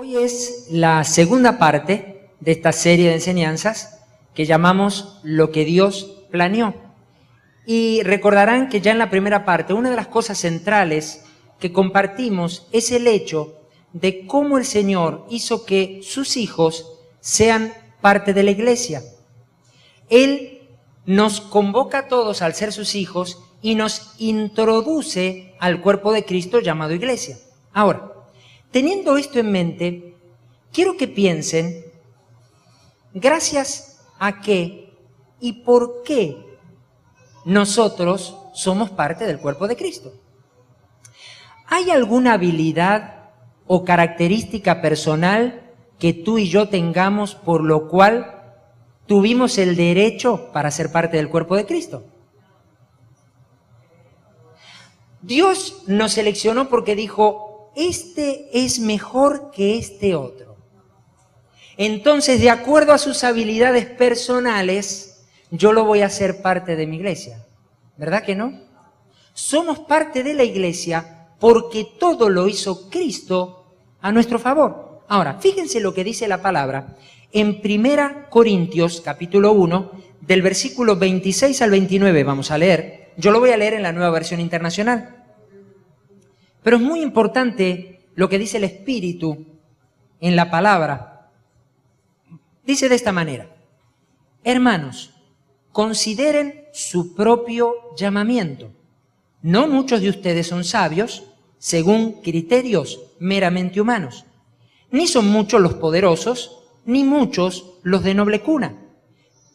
Hoy es la segunda parte de esta serie de enseñanzas que llamamos Lo que Dios planeó. Y recordarán que ya en la primera parte, una de las cosas centrales que compartimos es el hecho de cómo el Señor hizo que sus hijos sean parte de la iglesia. Él nos convoca a todos al ser sus hijos y nos introduce al cuerpo de Cristo llamado iglesia. Ahora, teniendo esto en mente, quiero que piensen gracias a qué y por qué nosotros somos parte del cuerpo de Cristo. ¿Hay alguna habilidad o característica personal que tú y yo tengamos por lo cual tuvimos el derecho para ser parte del cuerpo de Cristo? Dios nos seleccionó porque dijo, este es mejor que este otro. Entonces, de acuerdo a sus habilidades personales, yo lo voy a hacer parte de mi iglesia. ¿Verdad que no? Somos parte de la iglesia porque todo lo hizo Cristo a nuestro favor. Ahora, fíjense lo que dice la palabra en 1 Corintios, capítulo 1, del versículo 26 al 29, vamos a leer. Yo lo voy a leer en la Nueva Versión Internacional. Pero es muy importante lo que dice el Espíritu en la palabra. Dice de esta manera: hermanos, consideren su propio llamamiento. No muchos de ustedes son sabios según criterios meramente humanos. Ni son muchos los poderosos, ni muchos los de noble cuna.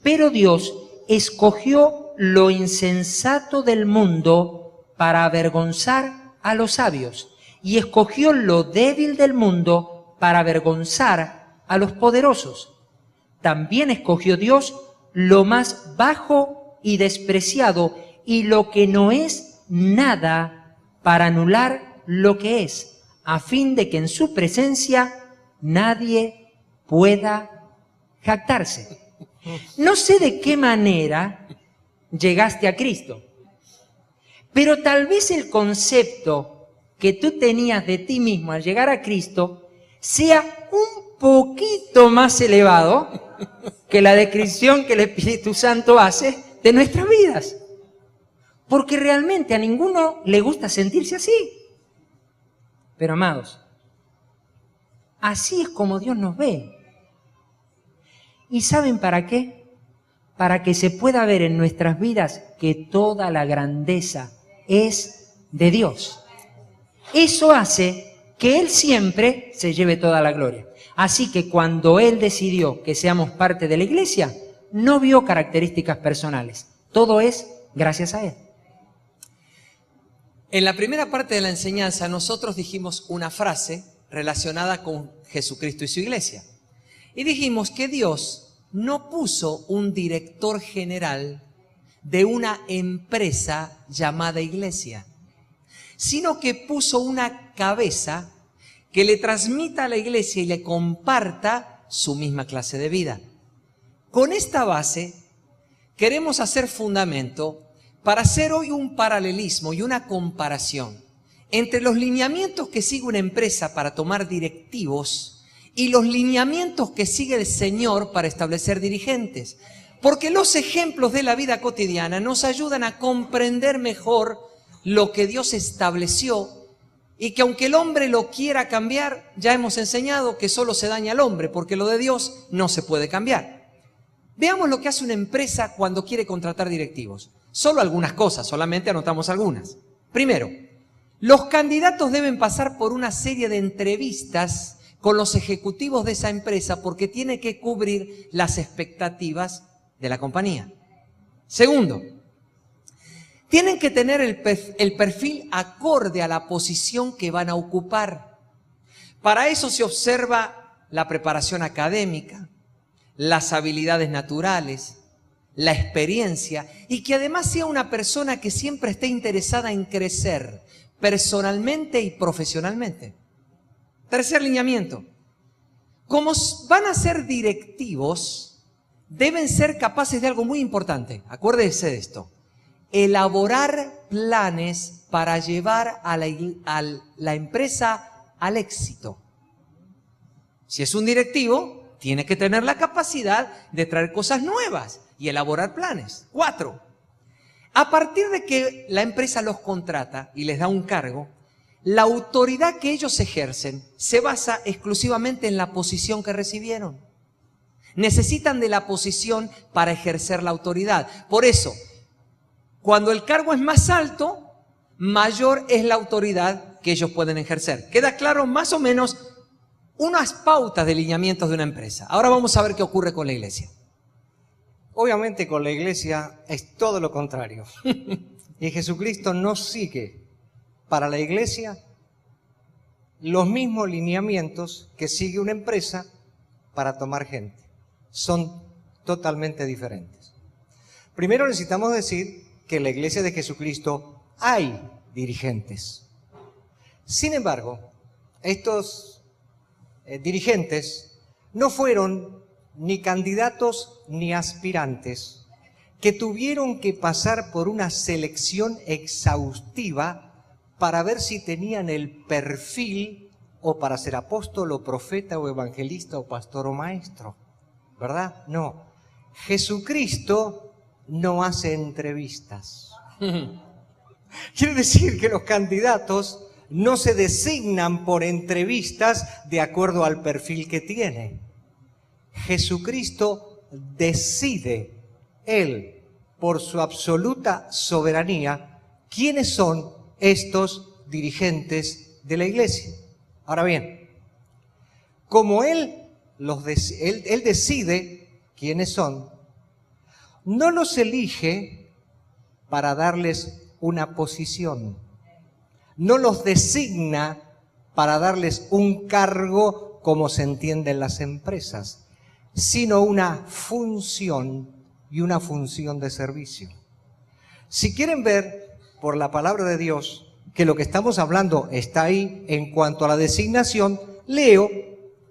Pero Dios escogió lo insensato del mundo para avergonzar a los sabios, y escogió lo débil del mundo para avergonzar a los poderosos. También escogió Dios lo más bajo y despreciado y lo que no es nada para anular lo que es, a fin de que en su presencia nadie pueda jactarse. No sé de qué manera llegaste a Cristo, pero tal vez el concepto que tú tenías de ti mismo al llegar a Cristo sea un poquito más elevado que la descripción que el Espíritu Santo hace de nuestras vidas. Porque realmente a ninguno le gusta sentirse así. Pero amados, así es como Dios nos ve. ¿Y saben para qué? Para que se pueda ver en nuestras vidas que toda la grandeza es de Dios. Eso hace que Él siempre se lleve toda la gloria. Así que cuando Él decidió que seamos parte de la iglesia, no vio características personales. Todo es gracias a Él. En la primera parte de la enseñanza nosotros dijimos una frase relacionada con Jesucristo y su iglesia. Y dijimos que Dios no puso un director general de una empresa llamada iglesia, sino que puso una cabeza que le transmita a la iglesia y le comparta su misma clase de vida. Con esta base queremos hacer fundamento para hacer hoy un paralelismo y una comparación entre los lineamientos que sigue una empresa para tomar directivos y los lineamientos que sigue el Señor para establecer dirigentes. Porque los ejemplos de la vida cotidiana nos ayudan a comprender mejor lo que Dios estableció y que aunque el hombre lo quiera cambiar, ya hemos enseñado que solo se daña al hombre, porque lo de Dios no se puede cambiar. Veamos lo que hace una empresa cuando quiere contratar directivos. Solo algunas cosas, solamente anotamos algunas. Primero, los candidatos deben pasar por una serie de entrevistas con los ejecutivos de esa empresa porque tiene que cubrir las expectativas de la compañía. Segundo, tienen que tener el perfil acorde a la posición que van a ocupar. Para eso se observa la preparación académica, las habilidades naturales, la experiencia y que además sea una persona que siempre esté interesada en crecer personalmente y profesionalmente. Tercer lineamiento. Como van a ser directivos, deben ser capaces de algo muy importante. Acuérdense de esto. Elaborar planes para llevar a la empresa al éxito. Si es un directivo, tiene que tener la capacidad de traer cosas nuevas y elaborar planes. 4. A partir de que la empresa los contrata y les da un cargo, la autoridad que ellos ejercen se basa exclusivamente en la posición que recibieron. Necesitan de la posición para ejercer la autoridad. Por eso, cuando el cargo es más alto, mayor es la autoridad que ellos pueden ejercer. ¿Queda claro más o menos unas pautas de lineamientos de una empresa? Ahora vamos a ver qué ocurre con la iglesia. Obviamente con la iglesia es todo lo contrario. Y Jesucristo no sigue para la iglesia los mismos lineamientos que sigue una empresa para tomar gente. Son totalmente diferentes. Primero necesitamos decir que en la iglesia de Jesucristo hay dirigentes. Sin embargo, estos dirigentes no fueron ni candidatos ni aspirantes que tuvieron que pasar por una selección exhaustiva para ver si tenían el perfil o para ser apóstol o profeta o evangelista o pastor o maestro, ¿verdad? No. Jesucristo no hace entrevistas. Quiere decir que los candidatos no se designan por entrevistas de acuerdo al perfil que tiene. Jesucristo decide, Él, por su absoluta soberanía, quiénes son estos dirigentes de la iglesia. Ahora bien, como Él decide quiénes son, no los elige para darles una posición, no los designa para darles un cargo como se entiende en las empresas, sino una función y una función de servicio. Si quieren ver por la palabra de Dios que lo que estamos hablando está ahí en cuanto a la designación, leo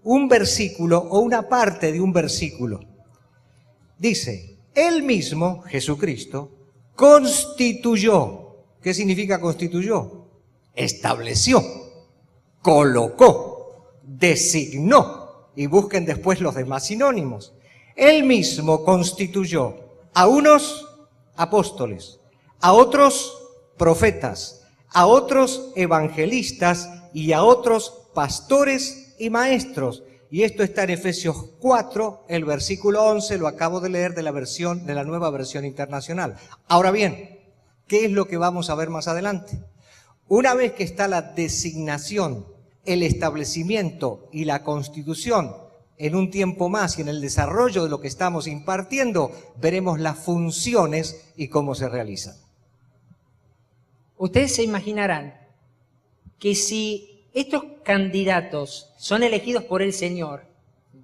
un versículo o una parte de un versículo. Dice, Él mismo, Jesucristo, constituyó. ¿Qué significa constituyó? Estableció, colocó, designó. Y busquen después los demás sinónimos. Él mismo constituyó a unos apóstoles, a otros profetas, a otros evangelistas y a otros pastores y maestros. Y esto está en Efesios 4, el versículo 11, lo acabo de leer de la Nueva Versión Internacional. Ahora bien, ¿qué es lo que vamos a ver más adelante? Una vez que está la designación, el establecimiento y la constitución en un tiempo más y en el desarrollo de lo que estamos impartiendo, veremos las funciones y cómo se realizan. Ustedes se imaginarán que si estos candidatos son elegidos por el Señor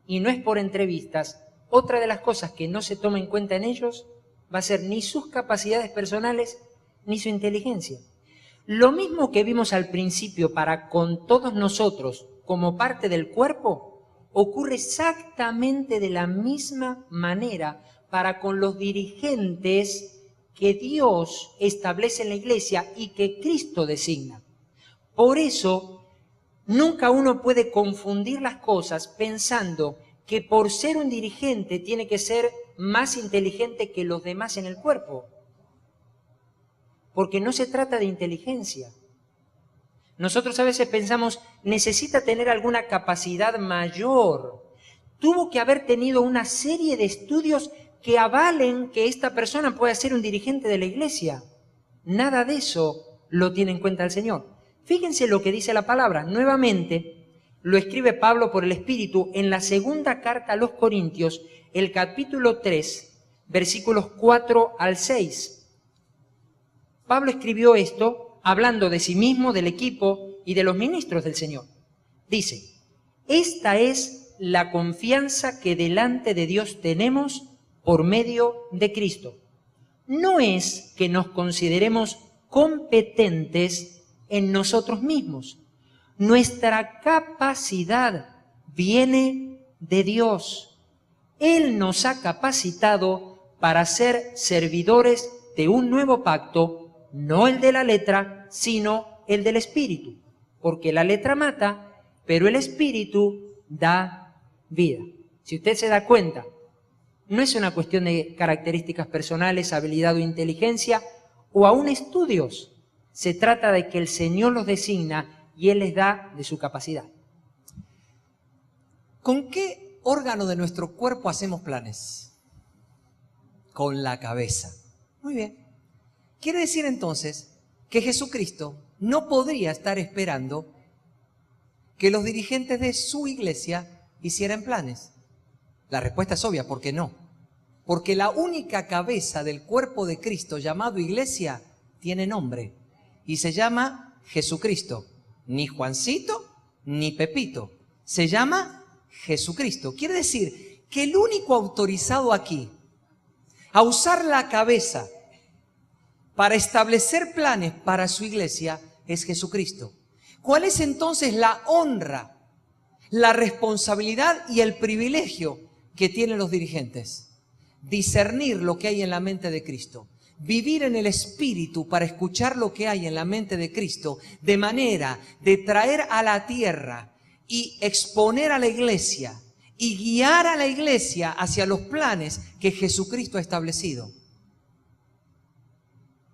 y no es por entrevistas, otra de las cosas que no se toma en cuenta en ellos va a ser ni sus capacidades personales ni su inteligencia. Lo mismo que vimos al principio para con todos nosotros como parte del cuerpo, ocurre exactamente de la misma manera para con los dirigentes que Dios establece en la iglesia y que Cristo designa. Por eso, nunca uno puede confundir las cosas pensando que por ser un dirigente tiene que ser más inteligente que los demás en el cuerpo. Porque no se trata de inteligencia. Nosotros a veces pensamos, necesita tener alguna capacidad mayor. Tuvo que haber tenido una serie de estudios que avalen que esta persona pueda ser un dirigente de la iglesia. Nada de eso lo tiene en cuenta el Señor. Fíjense lo que dice la palabra. Nuevamente, lo escribe Pablo por el Espíritu en la segunda carta a los Corintios, el capítulo 3, versículos 4 al 6. Pablo escribió esto hablando de sí mismo, del equipo y de los ministros del Señor. Dice, esta es la confianza que delante de Dios tenemos por medio de Cristo. No es que nos consideremos competentes en nosotros mismos. Nuestra capacidad viene de Dios. Él nos ha capacitado para ser servidores de un nuevo pacto, no el de la letra, sino el del Espíritu. Porque la letra mata, pero el Espíritu da vida. Si usted se da cuenta, no es una cuestión de características personales, habilidad o inteligencia, o aún estudios. Se trata de que el Señor los designa y Él les da de su capacidad. ¿Con qué órgano de nuestro cuerpo hacemos planes? Con la cabeza. Muy bien. Quiere decir entonces que Jesucristo no podría estar esperando que los dirigentes de su iglesia hicieran planes. La respuesta es obvia, ¿por qué no? Porque la única cabeza del cuerpo de Cristo llamado iglesia tiene nombre y se llama Jesucristo. Ni Juancito ni Pepito. Se llama Jesucristo. Quiere decir que el único autorizado aquí a usar la cabeza para establecer planes para su iglesia es Jesucristo. ¿Cuál es entonces la honra, la responsabilidad y el privilegio que tienen los dirigentes? Discernir lo que hay en la mente de Cristo. Vivir en el Espíritu para escuchar lo que hay en la mente de Cristo, de manera de traer a la tierra y exponer a la iglesia y guiar a la iglesia hacia los planes que Jesucristo ha establecido.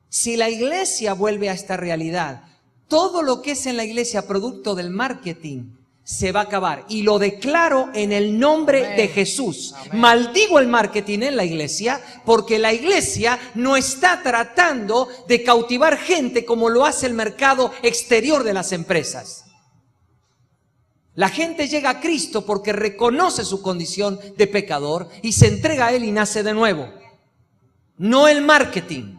Si la iglesia vuelve a esta realidad, todo lo que es en la iglesia producto del marketing se va a acabar. Y lo declaro en el nombre Amén. de Jesús. Amén. Maldigo el marketing en la iglesia porque la iglesia no está tratando de cautivar gente como lo hace el mercado exterior de las empresas. La gente llega a Cristo porque reconoce su condición de pecador y se entrega a Él y nace de nuevo. No el marketing.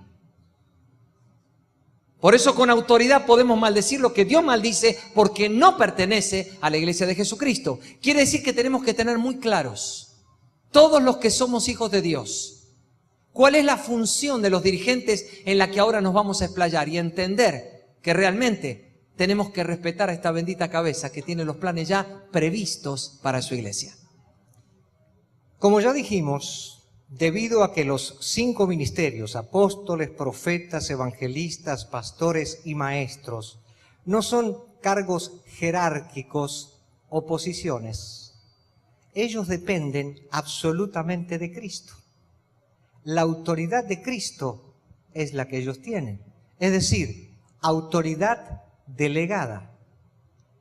Por eso con autoridad podemos maldecir lo que Dios maldice porque no pertenece a la iglesia de Jesucristo. Quiere decir que tenemos que tener muy claros, todos los que somos hijos de Dios, cuál es la función de los dirigentes en la que ahora nos vamos a explayar y entender que realmente tenemos que respetar a esta bendita cabeza que tiene los planes ya previstos para su iglesia. Como ya dijimos, debido a que los 5 ministerios, apóstoles, profetas, evangelistas, pastores y maestros, no son cargos jerárquicos o posiciones, ellos dependen absolutamente de Cristo. La autoridad de Cristo es la que ellos tienen, es decir, autoridad delegada.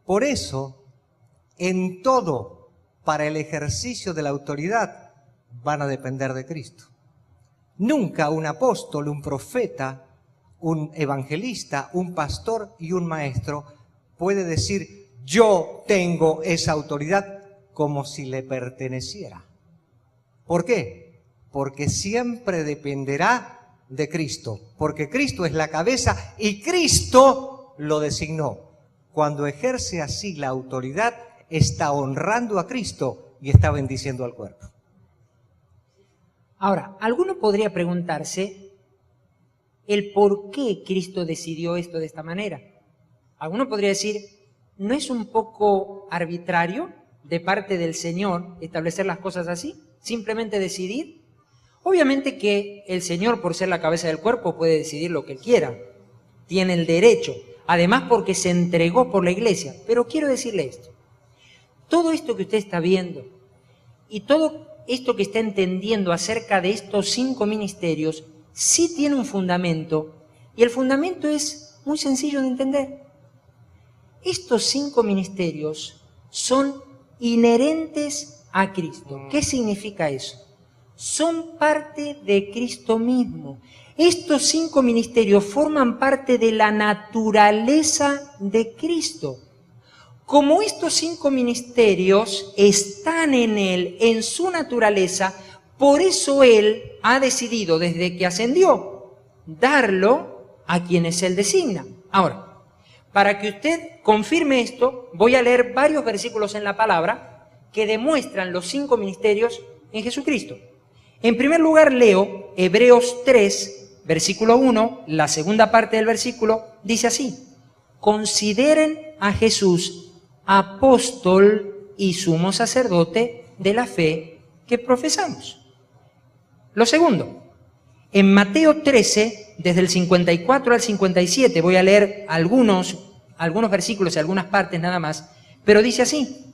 Por eso, en todo, para el ejercicio de la autoridad, van a depender de Cristo. Nunca un apóstol, un profeta, un evangelista, un pastor y un maestro puede decir yo tengo esa autoridad como si le perteneciera. ¿Por qué? Porque siempre dependerá de Cristo, porque Cristo es la cabeza y Cristo lo designó. Cuando ejerce así la autoridad, está honrando a Cristo y está bendiciendo al cuerpo. Ahora, alguno podría preguntarse el por qué Cristo decidió esto de esta manera. Alguno podría decir, ¿no es un poco arbitrario de parte del Señor establecer las cosas así? ¿Simplemente decidir? Obviamente que el Señor, por ser la cabeza del cuerpo, puede decidir lo que Él quiera. Tiene el derecho. Además, porque se entregó por la iglesia. Pero quiero decirle esto. Todo esto que usted está viendo y todo esto que está entendiendo acerca de estos 5 ministerios sí tiene un fundamento, y el fundamento es muy sencillo de entender. Estos 5 ministerios son inherentes a Cristo. ¿Qué significa eso? Son parte de Cristo mismo. Estos 5 ministerios forman parte de la naturaleza de Cristo. Como estos 5 ministerios están en Él, en su naturaleza, por eso Él ha decidido, desde que ascendió, darlo a quienes Él designa. Ahora, para que usted confirme esto, voy a leer varios versículos en la palabra que demuestran los 5 ministerios en Jesucristo. En primer lugar, leo Hebreos 3, versículo 1, la segunda parte del versículo, dice así: consideren a Jesús apóstol y sumo sacerdote de la fe que profesamos. Lo segundo, en Mateo 13, desde el 54 al 57, voy a leer algunos versículos y algunas partes nada más, pero dice así: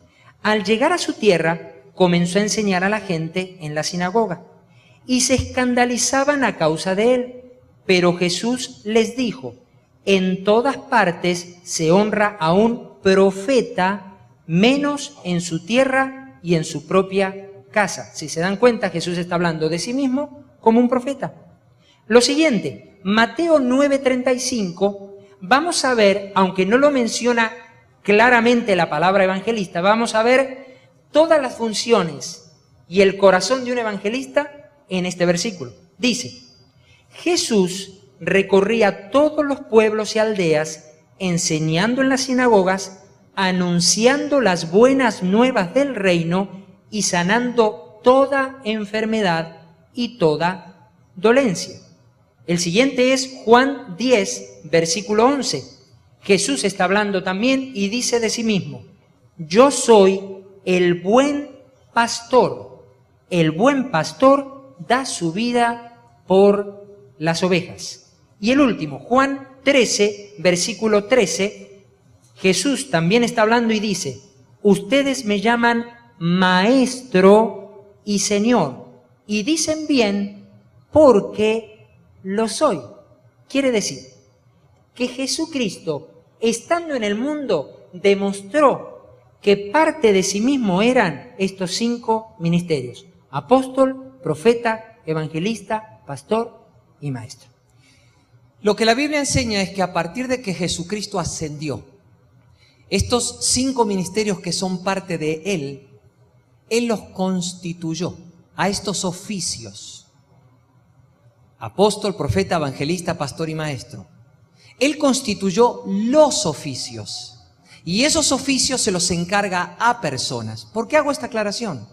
al llegar a su tierra, comenzó a enseñar a la gente en la sinagoga y se escandalizaban a causa de él. Pero Jesús les dijo: en todas partes se honra a un profeta, menos en su tierra y en su propia casa. Si se dan cuenta, Jesús está hablando de sí mismo como un profeta. Lo siguiente, Mateo 9:35, vamos a ver, aunque no lo menciona claramente la palabra evangelista, vamos a ver todas las funciones y el corazón de un evangelista en este versículo. Dice: Jesús recorría todos los pueblos y aldeas, enseñando en las sinagogas, anunciando las buenas nuevas del reino y sanando toda enfermedad y toda dolencia. El siguiente es Juan 10, versículo 11. Jesús está hablando también y dice de sí mismo: yo soy el buen pastor. El buen pastor da su vida por las ovejas. Y el último, Juan 13, versículo 13, Jesús también está hablando y dice: ustedes me llaman maestro y señor, y dicen bien porque lo soy. Quiere decir que Jesucristo, estando en el mundo, demostró que parte de sí mismo eran estos 5 ministerios: apóstol, profeta, evangelista, pastor y maestro. Lo que la Biblia enseña es que a partir de que Jesucristo ascendió, estos 5 ministerios que son parte de Él los constituyó a estos oficios: apóstol, profeta, evangelista, pastor y maestro. Él constituyó los oficios y esos oficios se los encarga a personas. ¿Por qué hago esta aclaración?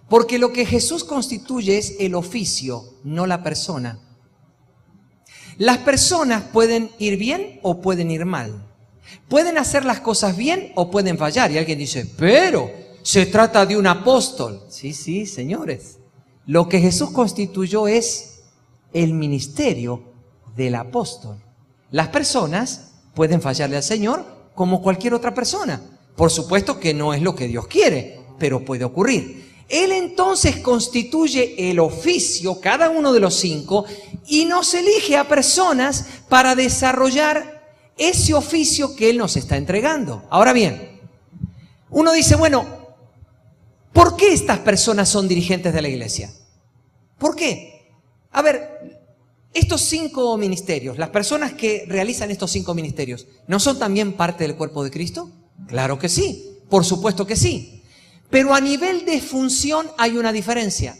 Porque lo que Jesús constituye es el oficio, no la persona. Las personas pueden ir bien o pueden ir mal. Pueden hacer las cosas bien o pueden fallar. Y alguien dice: pero se trata de un apóstol. Sí, señores. Lo que Jesús constituyó es el ministerio del apóstol. Las personas pueden fallarle al Señor como cualquier otra persona. Por supuesto que no es lo que Dios quiere, pero puede ocurrir. Él entonces constituye el oficio, cada uno de los 5, y nos elige a personas para desarrollar ese oficio que Él nos está entregando. Ahora bien, uno dice: bueno, ¿por qué estas personas son dirigentes de la iglesia? ¿Por qué? A ver, estos 5 ministerios, las personas que realizan estos 5 ministerios, ¿no son también parte del cuerpo de Cristo? Claro que sí, por supuesto que sí. Pero a nivel de función hay una diferencia.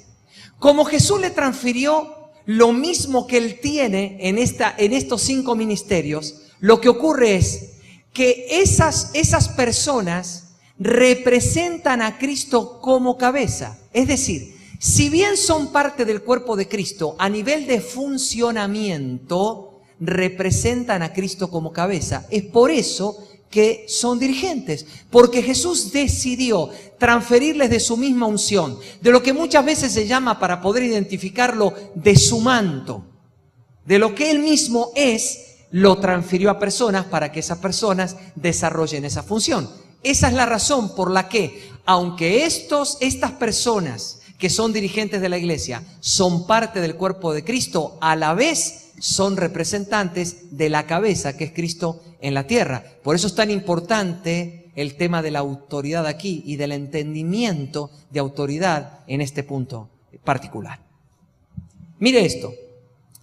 Como Jesús le transfirió lo mismo que Él tiene en estos 5 ministerios, lo que ocurre es que esas personas representan a Cristo como cabeza. Es decir, si bien son parte del cuerpo de Cristo, a nivel de funcionamiento representan a Cristo como cabeza. Es por eso que son dirigentes, porque Jesús decidió transferirles de su misma unción, de lo que muchas veces se llama, para poder identificarlo, de su manto, de lo que Él mismo es, lo transfirió a personas para que esas personas desarrollen esa función. Esa es la razón por la que, aunque estas personas que son dirigentes de la iglesia son parte del cuerpo de Cristo, a la vez son representantes de la cabeza, que es Cristo en la tierra. Por eso es tan importante el tema de la autoridad aquí y del entendimiento de autoridad en este punto particular. Mire esto,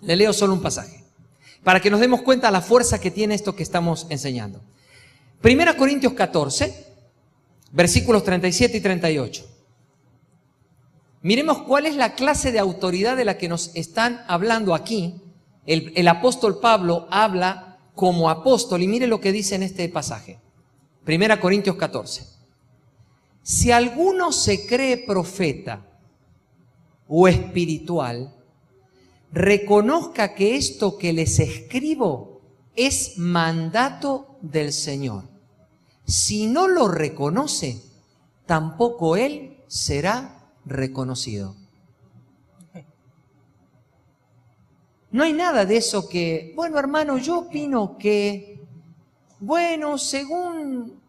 le leo solo un pasaje, para que nos demos cuenta de la fuerza que tiene esto que estamos enseñando. 1 Corintios 14, versículos 37 y 38. Miremos cuál es la clase de autoridad de la que nos están hablando aquí. El apóstol Pablo habla como apóstol y mire lo que dice en este pasaje. 1 Corintios 14. Si alguno se cree profeta o espiritual, reconozca que esto que les escribo es mandato del Señor. Si no lo reconoce, tampoco él será reconocido. No hay nada de eso que, bueno, hermano, yo opino que, bueno, según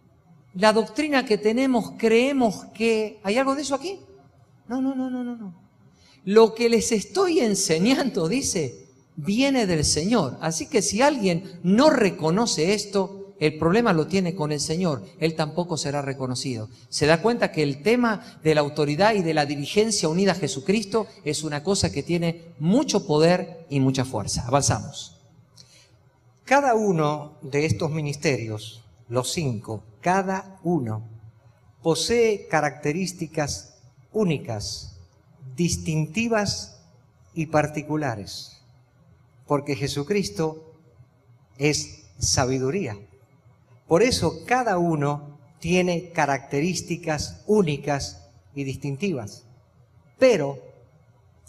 la doctrina que tenemos, creemos que... ¿Hay algo de eso aquí? No. Lo que les estoy enseñando, dice, viene del Señor. Así que si alguien no reconoce esto, el problema lo tiene con el Señor. Él tampoco será reconocido. Se da cuenta que el tema de la autoridad y de la dirigencia unida a Jesucristo es una cosa que tiene mucho poder y mucha fuerza. Avanzamos. Cada uno de estos ministerios, los 5, cada uno posee características únicas, distintivas y particulares, porque Jesucristo es sabiduría. Por eso cada uno tiene características únicas y distintivas, pero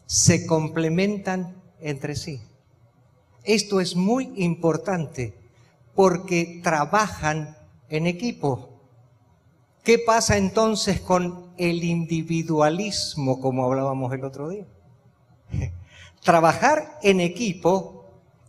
se complementan entre sí. Esto es muy importante porque trabajan en equipo. ¿Qué pasa entonces con el individualismo, como hablábamos el otro día? Trabajar en equipo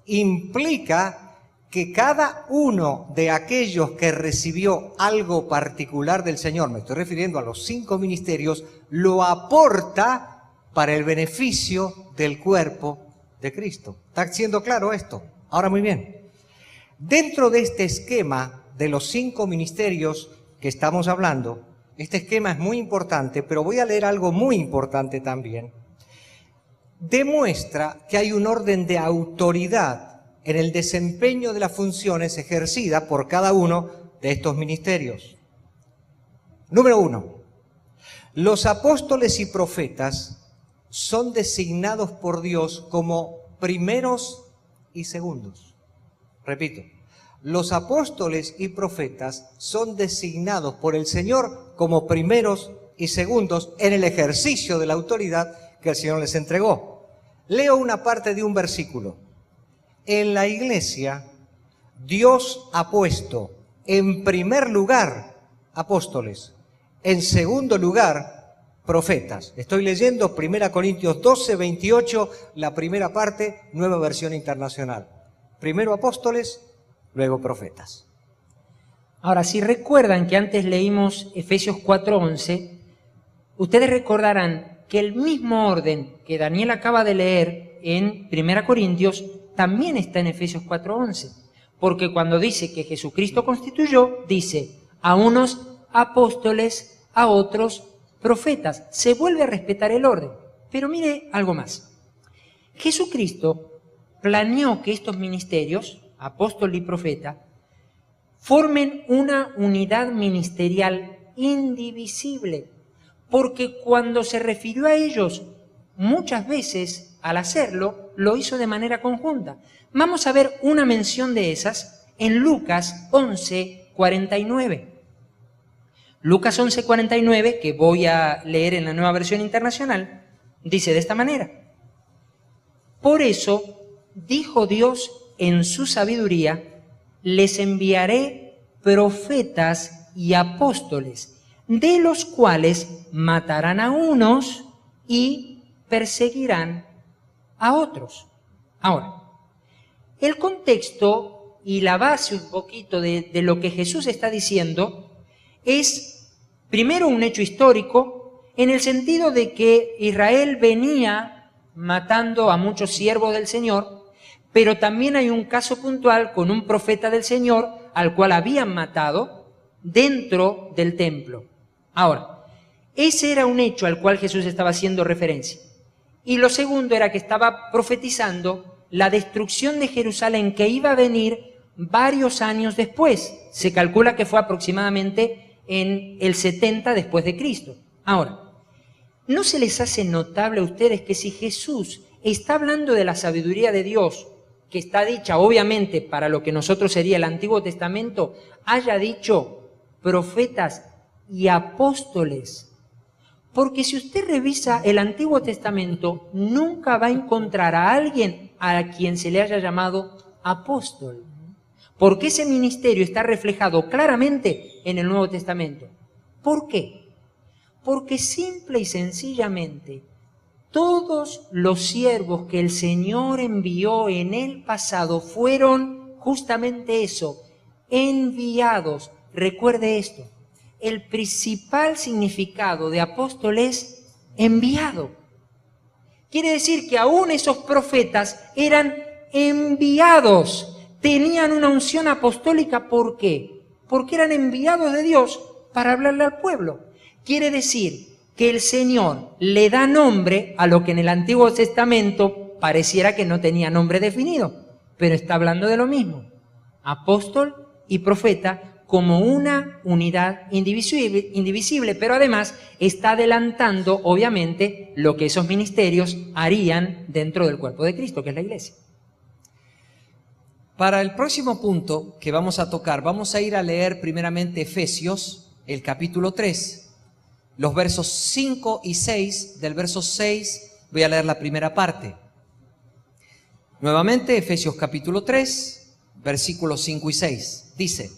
implica que cada uno de aquellos que recibió algo particular del Señor, me estoy refiriendo a los 5 ministerios, lo aporta para el beneficio del cuerpo de Cristo. ¿Está siendo claro esto? Ahora muy bien. Dentro de este esquema de los 5 ministerios que estamos hablando, este esquema es muy importante, pero voy a leer algo muy importante también. Demuestra que hay un orden de autoridad en el desempeño de las funciones ejercidas por cada uno de estos ministerios. Número 1. Los apóstoles y profetas son designados por Dios como primeros y segundos. Repito, los apóstoles y profetas son designados por el Señor como primeros y segundos en el ejercicio de la autoridad que el Señor les entregó. Leo una parte de un versículo. En la iglesia, Dios ha puesto en primer lugar apóstoles, en segundo lugar profetas. Estoy leyendo 1 Corintios 12, 28, la primera parte, Nueva Versión Internacional. Primero apóstoles, luego profetas. Ahora, si recuerdan que antes leímos Efesios 4:11, ustedes recordarán que el mismo orden que Daniel acaba de leer en 1 Corintios también está en Efesios 4:11, porque cuando dice que Jesucristo constituyó, dice a unos apóstoles, a otros profetas. Se vuelve a respetar el orden. Pero mire algo más. Jesucristo planeó que estos ministerios, apóstol y profeta, formen una unidad ministerial indivisible, porque cuando se refirió a ellos, muchas veces al hacerlo, lo hizo de manera conjunta. Vamos a ver una mención de esas en Lucas 11:49. Lucas 11:49, que voy a leer en la Nueva Versión Internacional, dice de esta manera: por eso dijo Dios en su sabiduría, les enviaré profetas y apóstoles, de los cuales matarán a unos y perseguirán a otros. Ahora, el contexto y la base un poquito de lo que Jesús está diciendo es, primero, un hecho histórico, en el sentido de que Israel venía matando a muchos siervos del Señor, pero también hay un caso puntual con un profeta del Señor al cual habían matado dentro del templo. Ahora, ese era un hecho al cual Jesús estaba haciendo referencia. Y lo segundo era que estaba profetizando la destrucción de Jerusalén que iba a venir varios años después. Se calcula que fue aproximadamente en el 70 después de Cristo. Ahora, ¿no se les hace notable a ustedes que si Jesús está hablando de la sabiduría de Dios, que está dicha obviamente para lo que nosotros sería el Antiguo Testamento, haya dicho profetas y apóstoles? Porque si usted revisa el Antiguo Testamento, nunca va a encontrar a alguien a quien se le haya llamado apóstol. Porque ese ministerio está reflejado claramente en el Nuevo Testamento. ¿Por qué? Porque simple y sencillamente todos los siervos que el Señor envió en el pasado fueron justamente eso, enviados. Recuerde esto, el principal significado de apóstol es enviado. Quiere decir que aún esos profetas eran enviados, tenían una unción apostólica. ¿Por qué? Porque eran enviados de Dios para hablarle al pueblo. Quiere decir que el Señor le da nombre a lo que en el Antiguo Testamento pareciera que no tenía nombre definido, pero está hablando de lo mismo. Apóstol y profeta como una unidad indivisible, pero además está adelantando, obviamente, lo que esos ministerios harían dentro del cuerpo de Cristo, que es la iglesia. Para el próximo punto que vamos a tocar, vamos a ir a leer primeramente Efesios, el capítulo 3, los versos 5 y 6. Del verso 6 voy a leer la primera parte. Nuevamente, Efesios capítulo 3, versículos 5 y 6. Dice,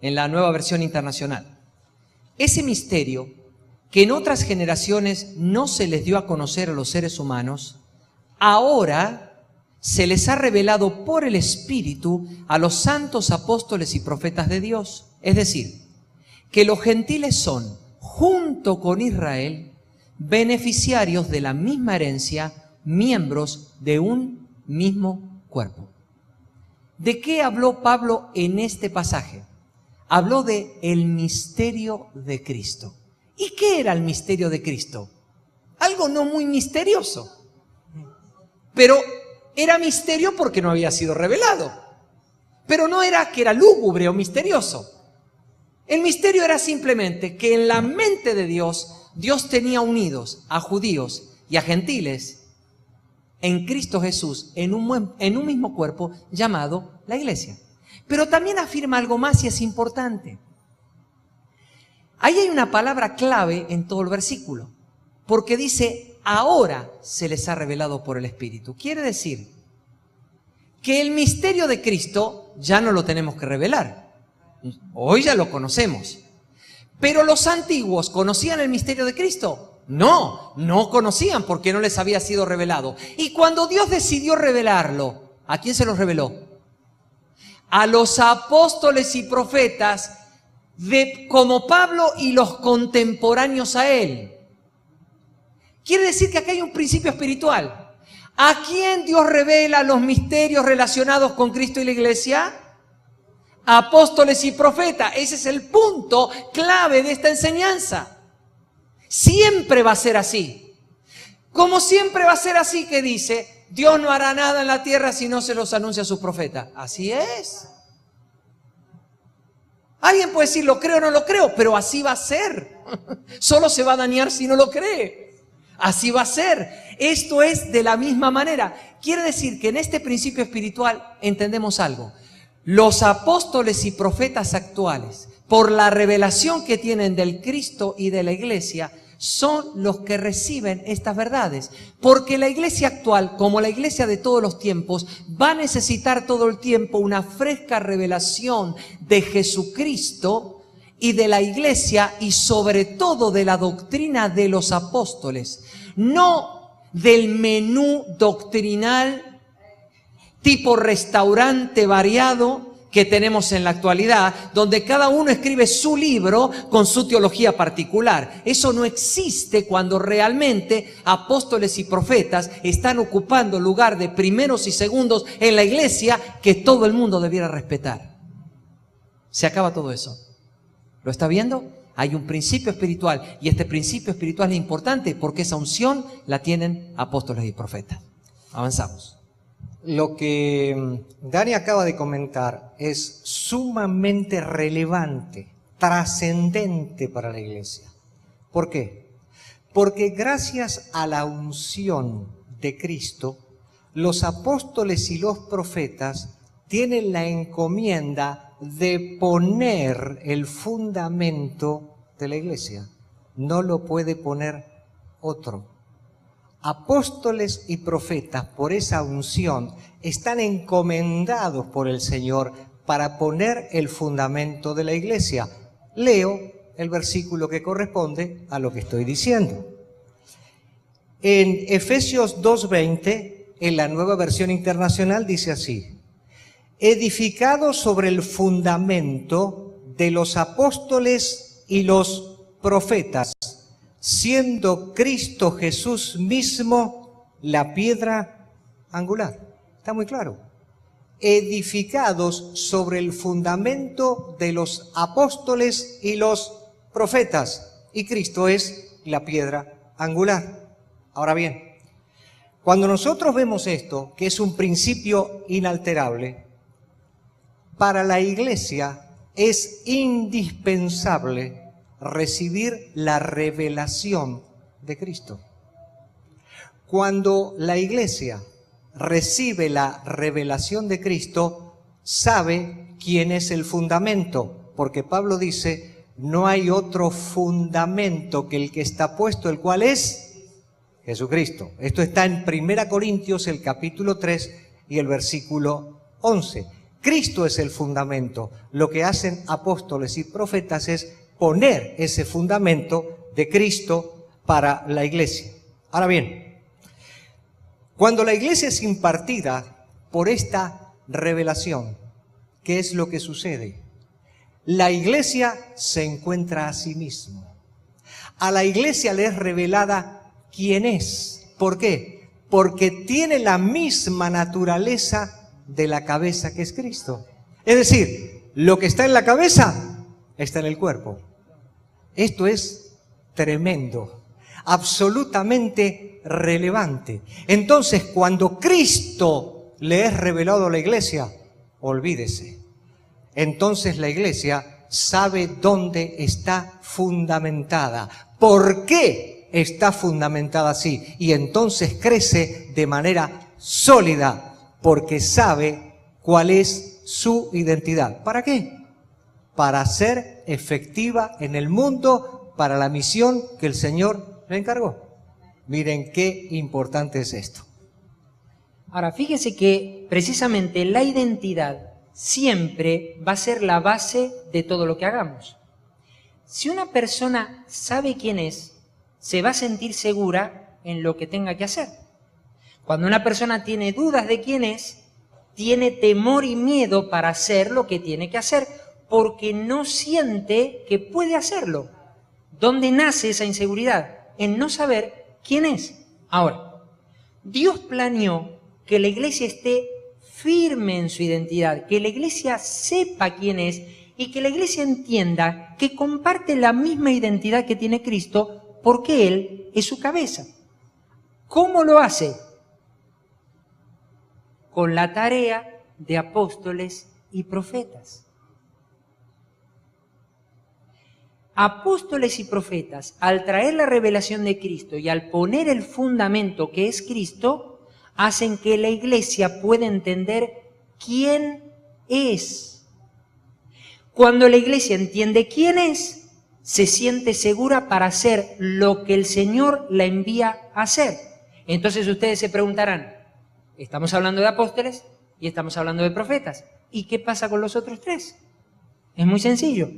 en la Nueva Versión Internacional: ese misterio que en otras generaciones no se les dio a conocer a los seres humanos, ahora se les ha revelado por el Espíritu a los santos apóstoles y profetas de Dios. Es decir, que los gentiles son, junto con Israel, beneficiarios de la misma herencia, miembros de un mismo cuerpo. ¿De qué habló Pablo en este pasaje? Habló de el misterio de Cristo. ¿Y qué era el misterio de Cristo? Algo no muy misterioso, pero era misterio porque no había sido revelado. Pero no era que era lúgubre o misterioso. El misterio era simplemente que en la mente de Dios, Dios tenía unidos a judíos y a gentiles en Cristo Jesús, en un mismo cuerpo llamado la iglesia. Pero también afirma algo más y es importante. Ahí hay una palabra clave en todo el versículo, porque dice, ahora se les ha revelado por el Espíritu. Quiere decir que el misterio de Cristo ya no lo tenemos que revelar. Hoy ya lo conocemos. Pero los antiguos, ¿conocían el misterio de Cristo? No conocían porque no les había sido revelado. Y cuando Dios decidió revelarlo, ¿a quién se los reveló? A los apóstoles y profetas como Pablo y los contemporáneos a él. Quiere decir que acá hay un principio espiritual. ¿A quién Dios revela los misterios relacionados con Cristo y la iglesia? Apóstoles y profetas. Ese es el punto clave de esta enseñanza. Siempre va a ser así. Como siempre va a ser así, que dice, Dios no hará nada en la tierra si no se los anuncia a sus profetas. Así es. Alguien puede decir, lo creo o no lo creo, pero así va a ser. Solo se va a dañar si no lo cree. Así va a ser. Esto es de la misma manera. Quiere decir que en este principio espiritual entendemos algo. Los apóstoles y profetas actuales, por la revelación que tienen del Cristo y de la iglesia, son los que reciben estas verdades. Porque la iglesia actual, como la iglesia de todos los tiempos, va a necesitar todo el tiempo una fresca revelación de Jesucristo y de la iglesia, y sobre todo de la doctrina de los apóstoles. No del menú doctrinal tipo restaurante variado que tenemos en la actualidad, donde cada uno escribe su libro con su teología particular. Eso no existe cuando realmente apóstoles y profetas están ocupando el lugar de primeros y segundos en la iglesia que todo el mundo debiera respetar. Se acaba todo eso. ¿Lo está viendo? Hay un principio espiritual, y este principio espiritual es importante porque esa unción la tienen apóstoles y profetas. Avanzamos. Lo que Dani acaba de comentar es sumamente relevante, trascendente para la iglesia. ¿Por qué? Porque gracias a la unción de Cristo, los apóstoles y los profetas tienen la encomienda de poner el fundamento de la iglesia. No lo puede poner otro. Apóstoles y profetas, por esa unción, están encomendados por el Señor para poner el fundamento de la iglesia. Leo el versículo que corresponde a lo que estoy diciendo. En Efesios 2:20, en la Nueva Versión Internacional, dice así: edificado sobre el fundamento de los apóstoles y los profetas, siendo Cristo Jesús mismo la piedra angular. Está muy claro. Edificados sobre el fundamento de los apóstoles y los profetas, y Cristo es la piedra angular. Ahora bien, cuando nosotros vemos esto, que es un principio inalterable, para la iglesia es indispensable recibir la revelación de Cristo. Cuando la iglesia recibe la revelación de Cristo, sabe quién es el fundamento, porque Pablo dice, no hay otro fundamento que el que está puesto, el cual es Jesucristo. Esto está en 1 Corintios, el capítulo 3 y el versículo 11. Cristo es el fundamento. Lo que hacen apóstoles y profetas es poner ese fundamento de Cristo para la iglesia. Ahora bien, cuando la iglesia es impartida por esta revelación, ¿qué es lo que sucede? La iglesia se encuentra a sí misma. A la iglesia le es revelada quién es. ¿Por qué? Porque tiene la misma naturaleza de la cabeza que es Cristo. Es decir, lo que está en la cabeza está en el cuerpo. Esto es tremendo, absolutamente relevante. Entonces, cuando Cristo le es revelado a la iglesia, olvídese. Entonces la iglesia sabe dónde está fundamentada, por qué está fundamentada así, y entonces crece de manera sólida, porque sabe cuál es su identidad. ¿Para qué? Para ser efectiva en el mundo, para la misión que el Señor le encargó. Miren qué importante es esto. Ahora, fíjese que precisamente la identidad siempre va a ser la base de todo lo que hagamos. Si una persona sabe quién es, se va a sentir segura en lo que tenga que hacer. Cuando una persona tiene dudas de quién es, tiene temor y miedo para hacer lo que tiene que hacer, porque no siente que puede hacerlo. ¿Dónde nace esa inseguridad? En no saber quién es. Ahora, Dios planeó que la iglesia esté firme en su identidad, que la iglesia sepa quién es y que la iglesia entienda que comparte la misma identidad que tiene Cristo porque Él es su cabeza. ¿Cómo lo hace? Con la tarea de apóstoles y profetas. Apóstoles y profetas, al traer la revelación de Cristo y al poner el fundamento que es Cristo, hacen que la iglesia pueda entender quién es. Cuando la iglesia entiende quién es, se siente segura para hacer lo que el Señor la envía a hacer. Entonces ustedes se preguntarán, estamos hablando de apóstoles y estamos hablando de profetas. ¿Y qué pasa con los otros tres? Es muy sencillo.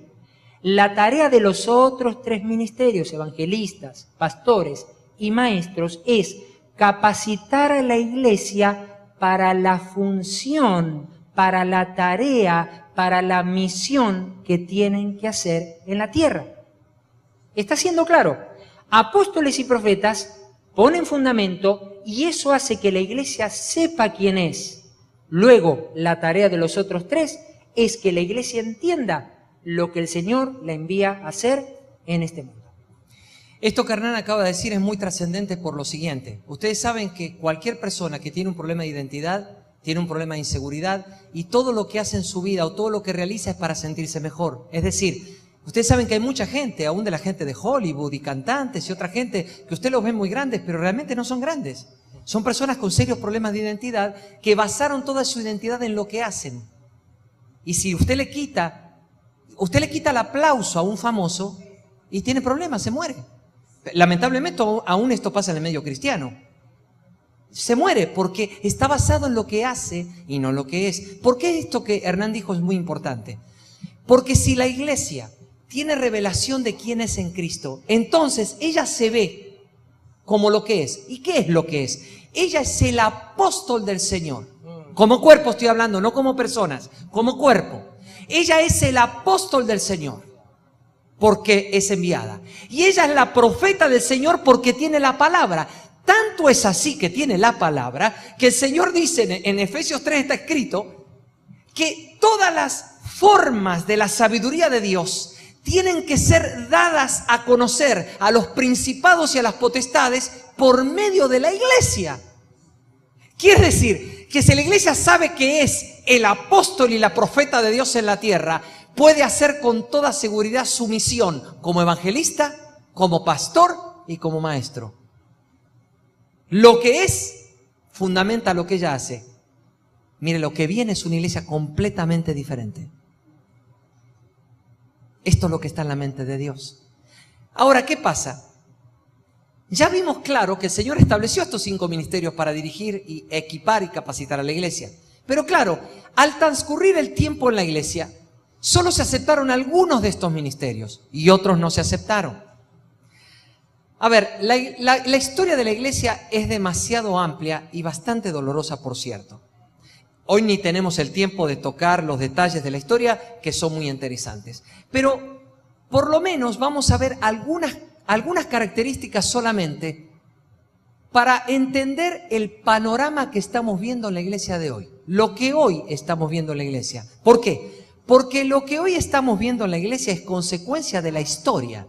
La tarea de los otros tres ministerios, evangelistas, pastores y maestros, es capacitar a la iglesia para la función, para la tarea, para la misión que tienen que hacer en la tierra. ¿Está siendo claro? Apóstoles y profetas ponen fundamento y eso hace que la iglesia sepa quién es. Luego, la tarea de los otros tres es que la iglesia entienda lo que el Señor la envía a hacer en este mundo. Esto que Hernán acaba de decir es muy trascendente por lo siguiente. Ustedes saben que cualquier persona que tiene un problema de identidad, tiene un problema de inseguridad y todo lo que hace en su vida o todo lo que realiza es para sentirse mejor. Es decir, ustedes saben que hay mucha gente, aún de la gente de Hollywood y cantantes y otra gente, que usted los ve muy grandes, pero realmente no son grandes. Son personas con serios problemas de identidad que basaron toda su identidad en lo que hacen. Y si usted le quita el aplauso a un famoso y tiene problemas, se muere. Lamentablemente aún esto pasa en el medio cristiano. Se muere porque está basado en lo que hace y no en lo que es. ¿Por qué esto que Hernán dijo es muy importante? Porque si la iglesia tiene revelación de quién es en Cristo, entonces ella se ve como lo que es. ¿Y qué es lo que es? Ella es el apóstol del Señor. Como cuerpo estoy hablando, no como personas, como cuerpo. Ella es el apóstol del Señor. porque es enviada. Y ella es la profeta del Señor porque tiene la palabra. Tanto es así que tiene la palabra, que el Señor dice en Efesios 3 está escrito, que todas las formas de la sabiduría de Dios tienen que ser dadas a conocer a los principados y a las potestades por medio de la iglesia. Quiere decir que si la iglesia sabe que es el apóstol y la profeta de Dios en la tierra, puede hacer con toda seguridad su misión como evangelista, como pastor y como maestro. Lo que es fundamenta lo que ella hace. Mire, lo que viene es una iglesia completamente diferente. Esto es lo que está en la mente de Dios. Ahora, ¿qué pasa? Ya vimos claro que el Señor estableció estos 5 ministerios para dirigir y equipar y capacitar a la iglesia. Pero claro, al transcurrir el tiempo en la iglesia, solo se aceptaron algunos de estos ministerios y otros no se aceptaron. A ver, la historia de la iglesia es demasiado amplia y bastante dolorosa, por cierto. Hoy ni tenemos el tiempo de tocar los detalles de la historia, que son muy interesantes. Pero por lo menos vamos a ver algunas características solamente para entender el panorama que estamos viendo en la iglesia de hoy. Lo que hoy estamos viendo en la iglesia. ¿Por qué? Porque lo que hoy estamos viendo en la iglesia es consecuencia de la historia,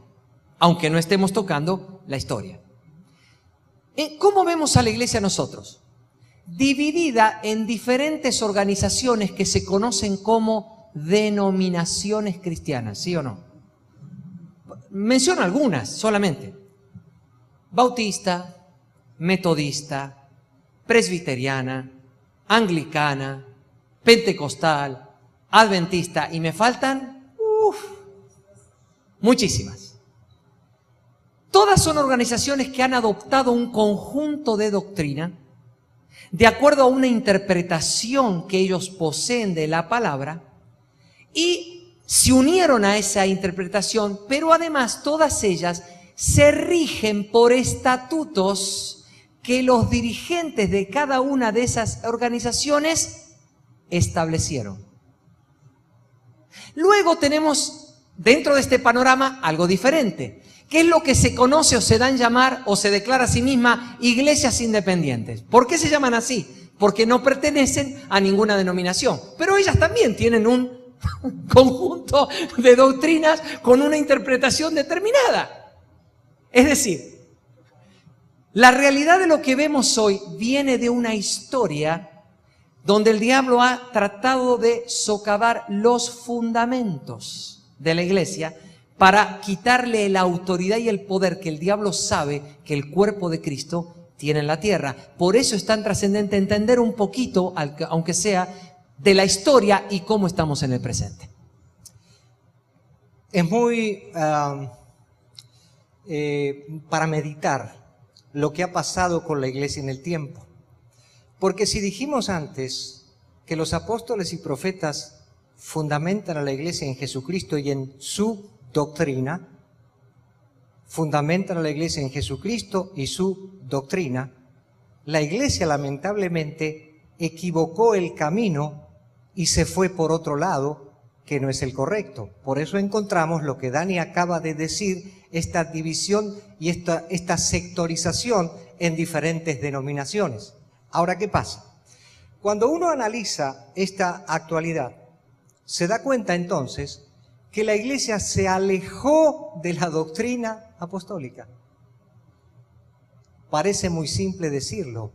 aunque no estemos tocando la historia. ¿Cómo vemos a la iglesia nosotros? Dividida en diferentes organizaciones que se conocen como denominaciones cristianas, ¿sí o no? Menciono algunas solamente. Bautista, metodista, presbiteriana, anglicana, pentecostal, adventista, y me faltan muchísimas. Todas son organizaciones que han adoptado un conjunto de doctrina de acuerdo a una interpretación que ellos poseen de la palabra y se unieron a esa interpretación, pero además todas ellas se rigen por estatutos que los dirigentes de cada una de esas organizaciones establecieron. Luego tenemos dentro de este panorama algo diferente, que es lo que se conoce o se dan llamar o se declara a sí misma iglesias independientes. ¿Por qué se llaman así? Porque no pertenecen a ninguna denominación, pero ellas también tienen un conjunto de doctrinas con una interpretación determinada. Es decir, la realidad de lo que vemos hoy viene de una historia donde el diablo ha tratado de socavar los fundamentos de la iglesia para quitarle la autoridad y el poder que el diablo sabe que el cuerpo de Cristo tiene en la tierra. Por eso es tan trascendente entender un poquito, aunque sea, de la historia y cómo estamos en el presente. Es muy para meditar lo que ha pasado con la iglesia en el tiempo. Porque si dijimos antes que los apóstoles y profetas fundamentan a la iglesia en Jesucristo y en su doctrina, fundamentan a la iglesia en Jesucristo y su doctrina, la iglesia lamentablemente equivocó el camino y se fue por otro lado que no es el correcto. Por eso encontramos lo que Dani acaba de decir, esta división y esta sectorización en diferentes denominaciones. Ahora, ¿qué pasa? Cuando uno analiza esta actualidad, se da cuenta entonces que la iglesia se alejó de la doctrina apostólica. Parece muy simple decirlo,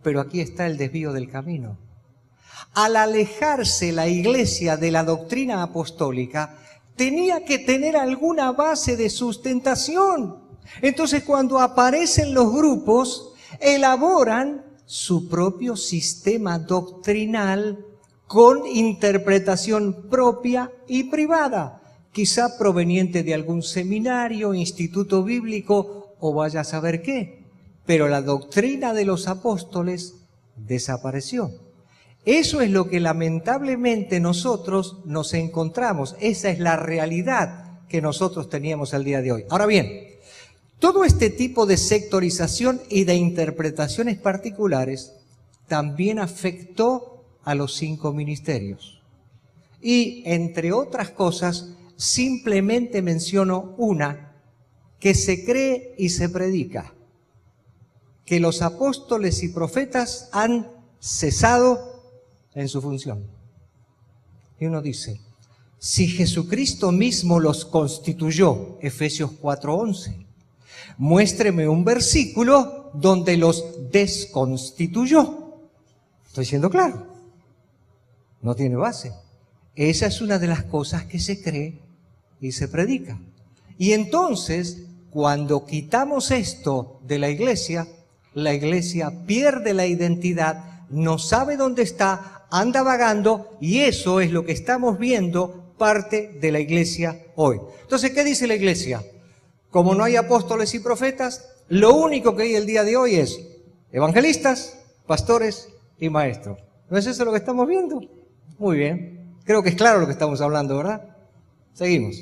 pero aquí está el desvío del camino. Al alejarse la iglesia de la doctrina apostólica, tenía que tener alguna base de sustentación. Entonces, cuando aparecen los grupos, elaboran su propio sistema doctrinal con interpretación propia y privada, quizá proveniente de algún seminario, instituto bíblico o vaya a saber qué. Pero la doctrina de los apóstoles desapareció. Eso es lo que lamentablemente nosotros nos encontramos. Esa es la realidad que nosotros teníamos al día de hoy. Ahora bien, todo este tipo de sectorización y de interpretaciones particulares también afectó a los 5 ministerios. Y, entre otras cosas, simplemente menciono una que se cree y se predica, que los apóstoles y profetas han cesado en su función. Y uno dice, si Jesucristo mismo los constituyó, Efesios 4:11, muéstreme un versículo donde los desconstituyó. Estoy siendo claro, no tiene base. Esa es una de las cosas que se cree y se predica. Y entonces, cuando quitamos esto de la iglesia pierde la identidad, no sabe dónde está, anda vagando, y eso es lo que estamos viendo parte de la iglesia hoy. Entonces, ¿qué dice la iglesia? Como no hay apóstoles y profetas, lo único que hay el día de hoy es evangelistas, pastores y maestros. ¿No es eso lo que estamos viendo? Muy bien. Creo que es claro lo que estamos hablando, ¿verdad? Seguimos.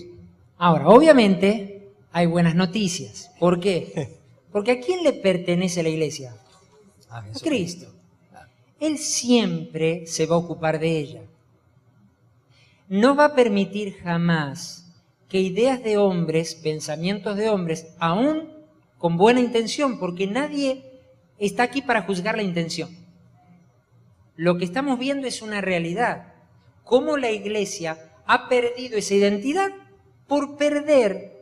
Ahora, obviamente, hay buenas noticias. ¿Por qué? Porque ¿a quién le pertenece la iglesia? A Cristo. Él siempre se va a ocupar de ella. No va a permitir jamás que ideas de hombres, pensamientos de hombres, aún con buena intención, porque nadie está aquí para juzgar la intención. Lo que estamos viendo es una realidad. Cómo la iglesia ha perdido esa identidad por perder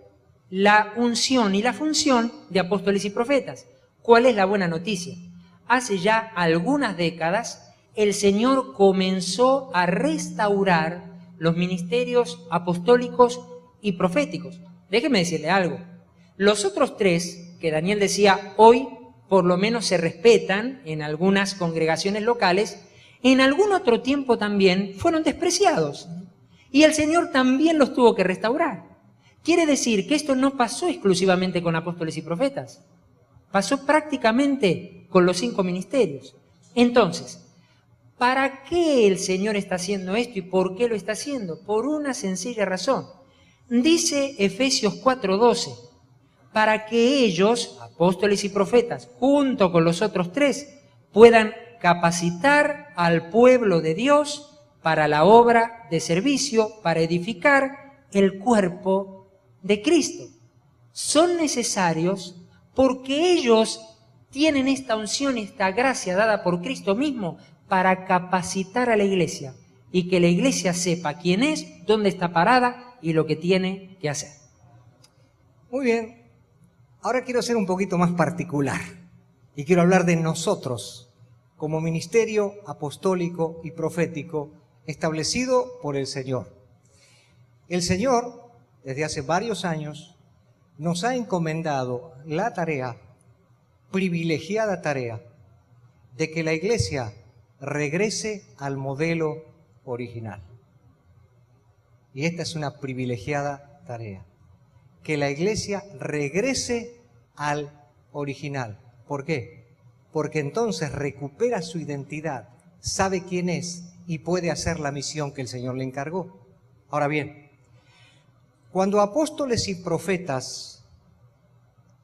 la unción y la función de apóstoles y profetas. ¿Cuál es la buena noticia? Hace ya algunas décadas el Señor comenzó a restaurar los ministerios apostólicos y proféticos. Déjeme decirle algo. Los otros tres, que Daniel decía, hoy por lo menos se respetan en algunas congregaciones locales, en algún otro tiempo también fueron despreciados. Y el Señor también los tuvo que restaurar. Quiere decir que esto no pasó exclusivamente con apóstoles y profetas. Pasó prácticamente con los 5 ministerios. Entonces, ¿para qué el Señor está haciendo esto y por qué lo está haciendo? Por una sencilla razón. Dice Efesios 4:12, para que ellos, apóstoles y profetas, junto con los otros 3, puedan capacitar al pueblo de Dios para la obra de servicio, para edificar el cuerpo de Cristo. Son necesarios porque ellos tienen esta unción, esta gracia dada por Cristo mismo para capacitar a la iglesia y que la iglesia sepa quién es, dónde está parada y lo que tiene que hacer. Muy bien. Ahora quiero ser un poquito más particular y quiero hablar de nosotros como ministerio apostólico y profético establecido por el Señor. El Señor, desde hace varios años, nos ha encomendado la tarea, privilegiada tarea, de que la iglesia regrese al modelo original. Y esta es una privilegiada tarea, que la iglesia regrese al original. ¿Por qué? Porque entonces recupera su identidad, sabe quién es y puede hacer la misión que el Señor le encargó. Ahora bien, cuando apóstoles y profetas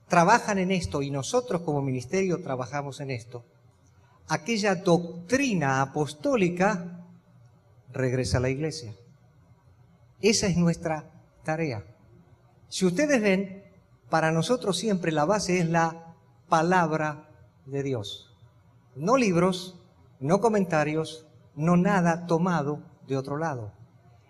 trabajan en esto y nosotros como ministerio trabajamos en esto, aquella doctrina apostólica regresa a la iglesia. Esa es nuestra tarea. Si ustedes ven, para nosotros siempre la base es la palabra de Dios. No libros, no comentarios, no nada tomado de otro lado.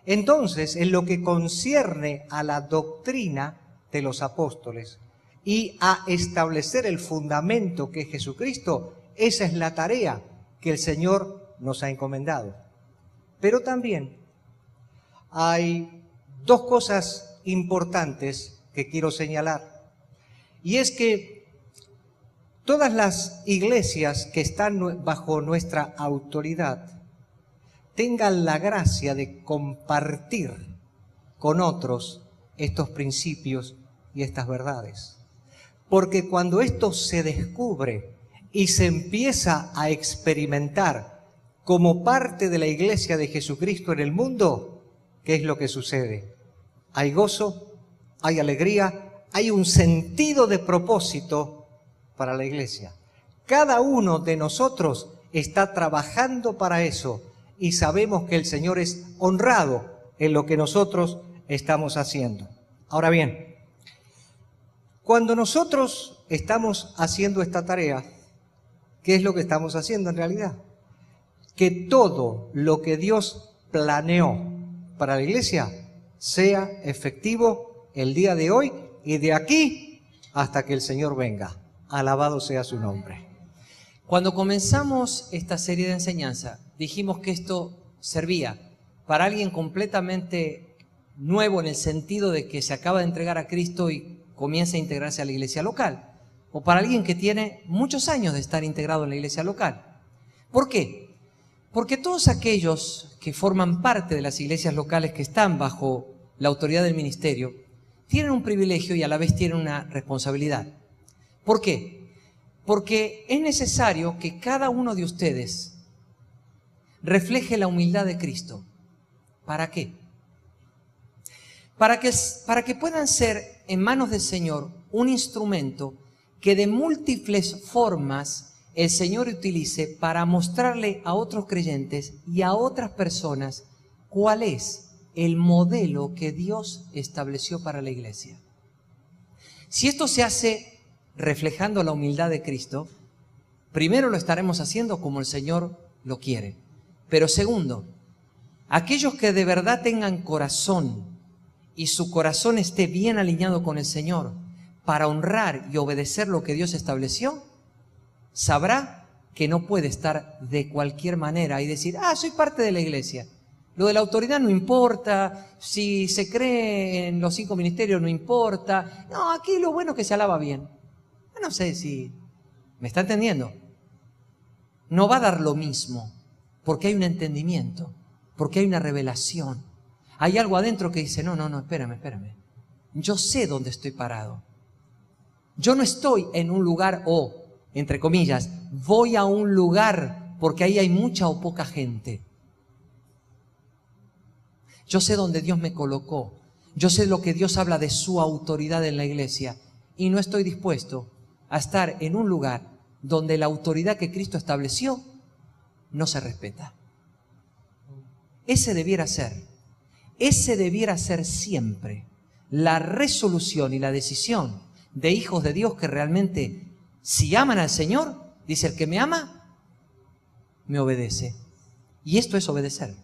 Entonces, en lo que concierne a la doctrina de los apóstoles y a establecer el fundamento que es Jesucristo, esa es la tarea que el Señor nos ha encomendado. Pero también hay 2 cosas importantes que quiero señalar. Y es que todas las iglesias que están bajo nuestra autoridad tengan la gracia de compartir con otros estos principios y estas verdades. Porque cuando esto se descubre y se empieza a experimentar como parte de la iglesia de Jesucristo en el mundo, ¿qué es lo que sucede? Hay gozo, hay alegría, hay un sentido de propósito para la iglesia. Cada uno de nosotros está trabajando para eso y sabemos que el Señor es honrado en lo que nosotros estamos haciendo. Ahora bien, cuando nosotros estamos haciendo esta tarea, ¿qué es lo que estamos haciendo en realidad? Que todo lo que Dios planeó para la iglesia sea efectivo el día de hoy y de aquí hasta que el Señor venga. Alabado sea su nombre. Cuando comenzamos esta serie de enseñanza, dijimos que esto servía para alguien completamente nuevo en el sentido de que se acaba de entregar a Cristo y comienza a integrarse a la iglesia local, o para alguien que tiene muchos años de estar integrado en la iglesia local. ¿Por qué? Porque todos aquellos que forman parte de las iglesias locales que están bajo la autoridad del ministerio tienen un privilegio y a la vez tienen una responsabilidad. ¿Por qué? Porque es necesario que cada uno de ustedes refleje la humildad de Cristo. ¿Para qué? Para que puedan ser en manos del Señor un instrumento que de múltiples formas el Señor utilice para mostrarle a otros creyentes y a otras personas cuál es el modelo que Dios estableció para la iglesia. Si esto se hace reflejando la humildad de Cristo, primero lo estaremos haciendo como el Señor lo quiere. Pero segundo, aquellos que de verdad tengan corazón y su corazón esté bien alineado con el Señor para honrar y obedecer lo que Dios estableció, sabrá que no puede estar de cualquier manera y decir, soy parte de la iglesia. Lo de la autoridad no importa, si se cree en los 5 ministerios no importa. No, aquí lo bueno es que se alaba bien. No sé si me está entendiendo. No va a dar lo mismo, porque hay un entendimiento, porque hay una revelación. Hay algo adentro que dice, no, espérame. Yo sé dónde estoy parado. Yo no estoy en un lugar entre comillas, voy a un lugar porque ahí hay mucha o poca gente. Yo sé dónde Dios me colocó. Yo sé lo que Dios habla de su autoridad en la iglesia. Y no estoy dispuesto a estar en un lugar donde la autoridad que Cristo estableció no se respeta. Ese debiera ser siempre la resolución y la decisión de hijos de Dios que realmente, si aman al Señor, dice, el que me ama, me obedece. Y esto es obedecer.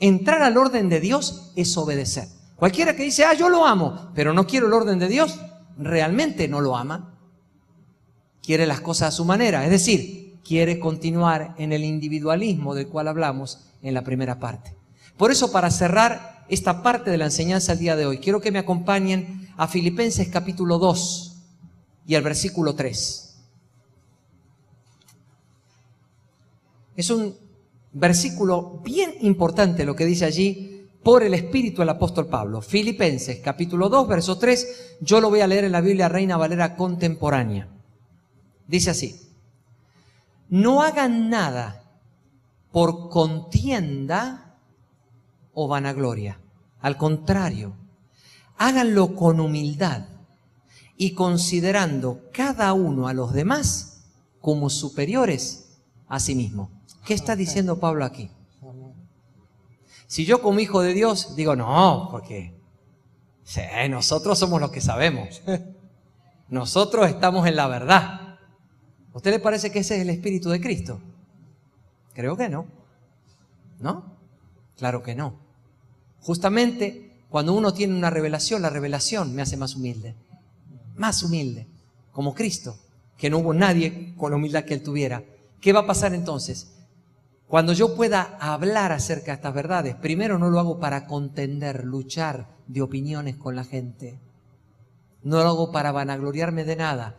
Entrar al orden de Dios es obedecer. Cualquiera que dice, yo lo amo, pero no quiero el orden de Dios, realmente no lo ama. Quiere las cosas a su manera, es decir, quiere continuar en el individualismo del cual hablamos en la primera parte. Por eso, para cerrar esta parte de la enseñanza el día de hoy, quiero que me acompañen a Filipenses capítulo 2 y al versículo 3. Es un versículo bien importante lo que dice allí por el Espíritu del apóstol Pablo. Filipenses capítulo 2, verso 3, yo lo voy a leer en la Biblia Reina Valera contemporánea. Dice así: no hagan nada por contienda o vanagloria. Al contrario, háganlo con humildad y considerando cada uno a los demás como superiores a sí mismo. ¿Qué está diciendo Pablo aquí? Si yo como hijo de Dios digo, no, porque nosotros somos los que sabemos. Nosotros estamos en la verdad. ¿A usted le parece que ese es el Espíritu de Cristo? Creo que no. ¿No? Claro que no. Justamente cuando uno tiene una revelación, la revelación me hace más humilde, como Cristo, que no hubo nadie con la humildad que Él tuviera. ¿Qué va a pasar entonces? Cuando yo pueda hablar acerca de estas verdades, primero no lo hago para contender, luchar de opiniones con la gente. No lo hago para vanagloriarme de nada.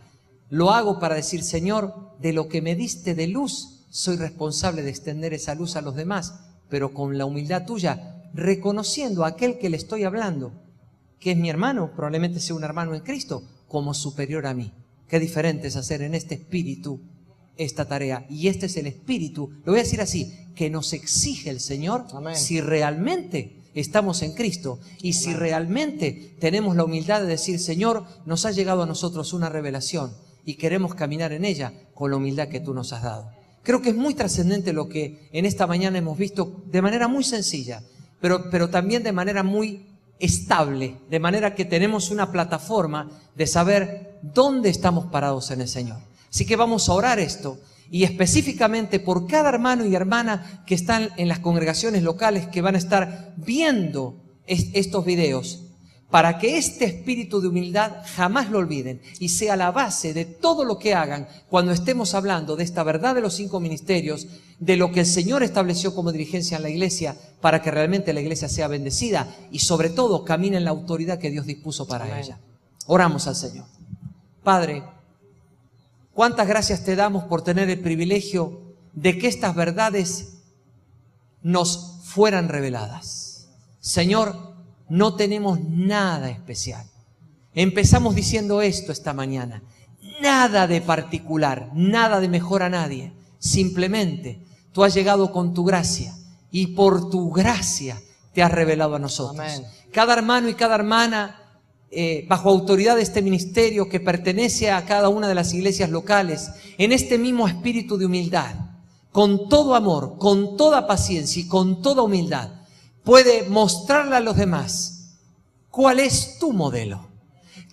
Lo hago para decir, Señor, de lo que me diste de luz, soy responsable de extender esa luz a los demás, pero con la humildad tuya, reconociendo a aquel que le estoy hablando, que es mi hermano, probablemente sea un hermano en Cristo, como superior a mí. Qué diferente es hacer en este espíritu esta tarea. Y este es el espíritu, lo voy a decir así, que nos exige el Señor. Amén. Si realmente estamos en Cristo y Amén. Si realmente tenemos la humildad de decir, Señor, nos ha llegado a nosotros una revelación y queremos caminar en ella con la humildad que tú nos has dado. Creo que es muy trascendente lo que en esta mañana hemos visto de manera muy sencilla, pero también de manera muy estable, de manera que tenemos una plataforma de saber dónde estamos parados en el Señor. Así que vamos a orar esto, y específicamente por cada hermano y hermana que están en las congregaciones locales que van a estar viendo estos videos, para que este espíritu de humildad jamás lo olviden y sea la base de todo lo que hagan cuando estemos hablando de esta verdad de los 5 ministerios, de lo que el Señor estableció como dirigencia en la iglesia, para que realmente la iglesia sea bendecida y sobre todo camine en la autoridad que Dios dispuso para Amén. ella. Oramos al Señor. Padre, cuántas gracias te damos por tener el privilegio de que estas verdades nos fueran reveladas. Señor, no tenemos nada especial. Empezamos diciendo esto esta mañana. Nada de particular, nada de mejor a nadie. Simplemente tú has llegado con tu gracia y por tu gracia te has revelado a nosotros. Amén. Cada hermano y cada hermana bajo autoridad de este ministerio que pertenece a cada una de las iglesias locales, en este mismo espíritu de humildad, con todo amor, con toda paciencia y con toda humildad, puede mostrarle a los demás cuál es tu modelo,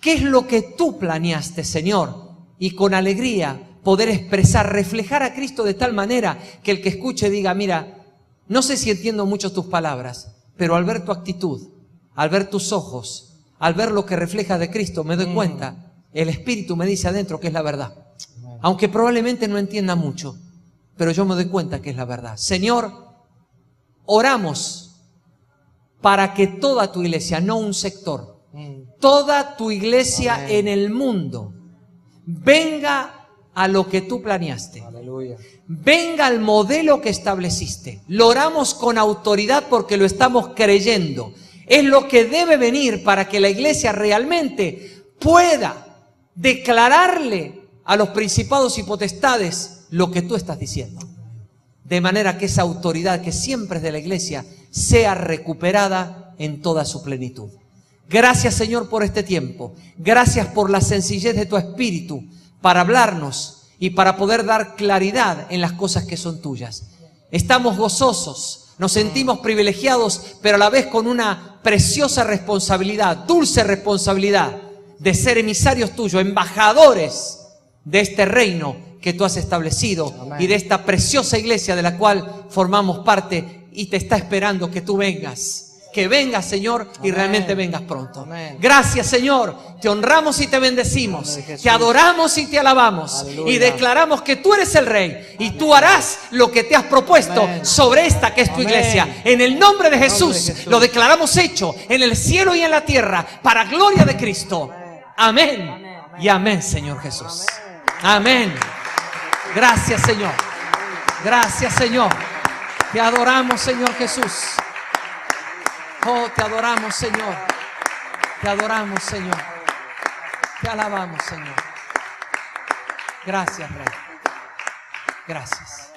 qué es lo que tú planeaste, Señor, y con alegría poder expresar, reflejar a Cristo de tal manera que el que escuche diga, mira, no sé si entiendo mucho tus palabras, pero al ver tu actitud, al ver tus ojos, al ver lo que refleja de Cristo, me doy cuenta, el Espíritu me dice adentro que es la verdad. Aunque probablemente no entienda mucho, pero yo me doy cuenta que es la verdad. Señor, oramos para que toda tu iglesia, no un sector, toda tu iglesia Amén. en el mundo, venga a lo que tú planeaste. Aleluya. Venga al modelo que estableciste. Lo oramos con autoridad porque lo estamos creyendo. Es lo que debe venir para que la iglesia realmente pueda declararle a los principados y potestades lo que tú estás diciendo. De manera que esa autoridad que siempre es de la iglesia sea recuperada en toda su plenitud. Gracias, Señor, por este tiempo. Gracias por la sencillez de tu espíritu para hablarnos y para poder dar claridad en las cosas que son tuyas. Estamos gozosos. Nos sentimos privilegiados, pero a la vez con una preciosa responsabilidad, dulce responsabilidad de ser emisarios tuyos, embajadores de este reino que tú has establecido. Amén. Y de esta preciosa iglesia de la cual formamos parte y te está esperando que tú vengas. Que vengas, Señor, y Amén. Realmente vengas pronto. Amén. Gracias, Señor. Te honramos y te bendecimos. Te adoramos y te alabamos. Aleluya. Y declaramos que tú eres el Rey. Y tú harás lo que te has propuesto Amén. sobre esta que es tu Amén. iglesia. En el nombre de Jesús, Jesús. lo declaramos hecho en el cielo y en la tierra para gloria de Cristo. Amén. Y amén, Señor Jesús. Amén. Gracias, Señor. Gracias, Señor. Te adoramos, Señor Jesús. Oh, te adoramos, Señor. Te adoramos, Señor. Te alabamos, Señor. Gracias, Rey. Gracias.